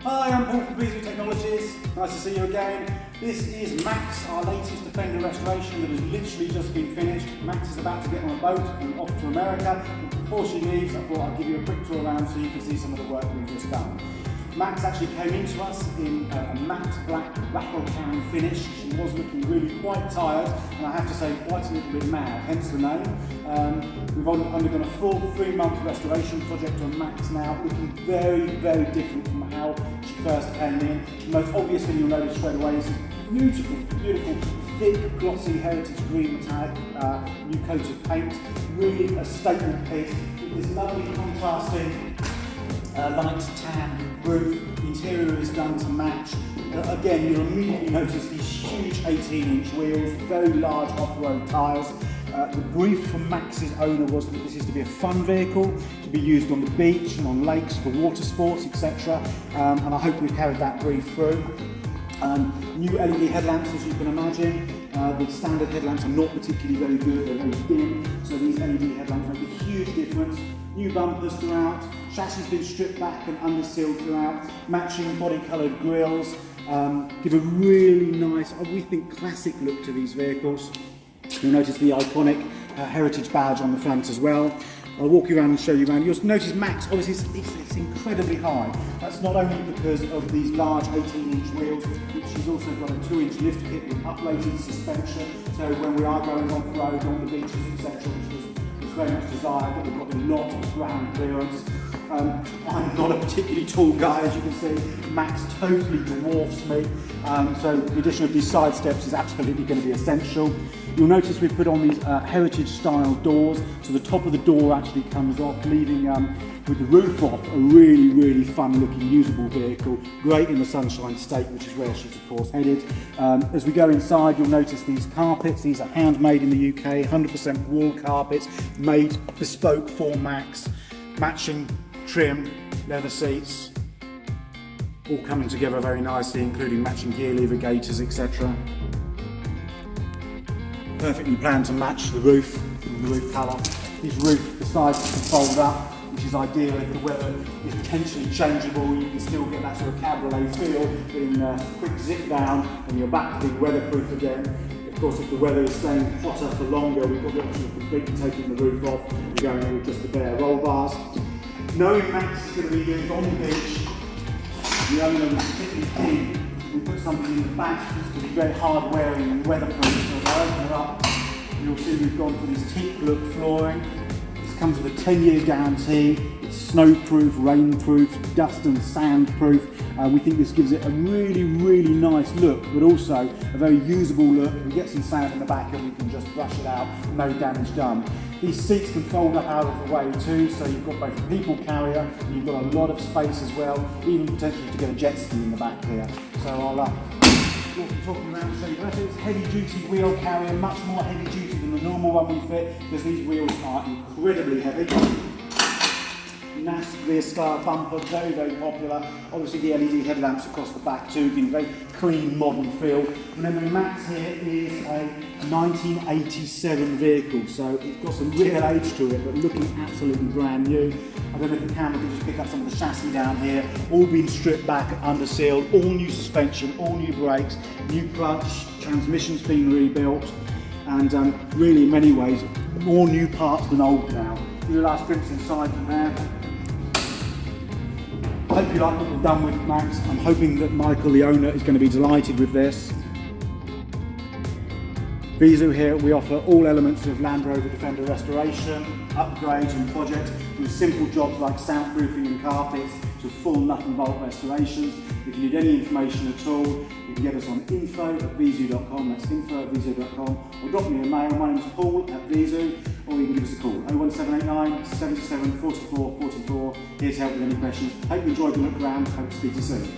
Hi, I'm Paul from VIEZU Technologies. Nice to see you again. This is Max, our latest Defender restoration that has literally just been finished. Max is about to get on a boat and off to America. But before she leaves, I thought I'd give you a quick tour around so you can see some of the work we've just done. Max actually came into us in a matte black rattle can finish. She was looking really quite tired, and I have to say quite a little bit mad, hence the name. We've undergone a full 3-month restoration project on Max now, looking very, very different from how she first came in. The most obvious thing you'll notice straight away is this beautiful, beautiful, thick, glossy heritage green metallic new coat of paint. Really a statement piece with this lovely contrasting light tan roof. The interior is done to match. Again, you'll immediately notice these huge 18-inch wheels, very large off-road tyres. The brief from Max's owner was that this is to be a fun vehicle, to be used on the beach and on lakes for water sports, etc. And I hope we've carried that brief through. New LED headlamps, as you can imagine. The standard headlamps are not particularly very good, they're very dim, so these LED headlamps make a huge difference. New bumpers throughout, chassis has been stripped back and undersealed throughout, matching body-coloured grills, give a really nice, we think, classic look to these vehicles. You'll notice the iconic heritage badge on the front as well. I'll walk you around and show you around. You'll notice Max, obviously it's incredibly high. That's not only because of these large 18-inch wheels, but she's also got a 2-inch lift kit with uplated suspension. So when we are going off-road, on the beaches, etc., which was very much desired, but we've got a lot of ground clearance. I'm not a particularly tall guy, as you can see. Max totally dwarfs me, so the addition of these side steps is absolutely going to be essential. You'll notice we've put on these heritage style doors, so the top of the door actually comes off, leaving with the roof off a really, really fun looking usable vehicle, great in the Sunshine State, which is where she's of course headed. As we go inside, you'll notice these carpets. These are handmade in the UK, 100% wool carpets, made bespoke for Max, matching trim, leather seats, all coming together very nicely, including matching gear lever gaiters, etc. Perfectly planned to match the roof colour. This roof, the sides can fold up, which is ideal if the weather is potentially changeable. You can still get that sort of cabriolet feel, but in a quick zip down and you're back to being weatherproof again. Of course, if the weather is staying hotter for longer, we've got the option of completely taking the roof off and going in with just the bare roll bars. Knowing Max is going to be used on the beach, the owner was particularly keen. We put something in the back to be very hard wearing and weatherproof. So if I open it up, you'll see we've gone for this teak look flooring. This comes with a 10-year guarantee. It's snowproof, rainproof, dust and sandproof. We think this gives it a really, really nice look, but also a very usable look. We get some sand in the back and we can just brush it out, no damage done. These seats can fold up out of the way too, so you've got both a people carrier and you've got a lot of space as well, even potentially to get a jet ski in the back here. So I'll talking around and show you that. It's heavy duty wheel carrier, much more heavy duty than the normal one we fit, because these wheels are incredibly heavy. Nice rear star bumper, very, very popular. Obviously the LED headlamps across the back too, giving a very clean, modern feel. Remember, Max here is a 1987 vehicle, so it's got some real age to it, but looking absolutely brand new. I don't know if the camera can just pick up some of the chassis down here, all been stripped back and undersealed, all new suspension, all new brakes, new clutch, transmission's been rebuilt, and really in many ways, more new parts than old now. Do a last glimpse inside from there. I hope you like what we've done with Max. I'm hoping that Michael, the owner, is going to be delighted with this. VIEZU here, we offer all elements of Land Rover Defender restoration, upgrades and projects, from simple jobs like soundproofing and carpets to full nut and bolt restorations. If you need any information at all, you can get us on info@viezu.com, that's info@viezu.com, or drop me a mail. My name's Paul at VIEZU, or you can give us a call, 01789 77 44 44. Here to help with any questions. Hope you enjoyed the look around, hope to speak to you soon.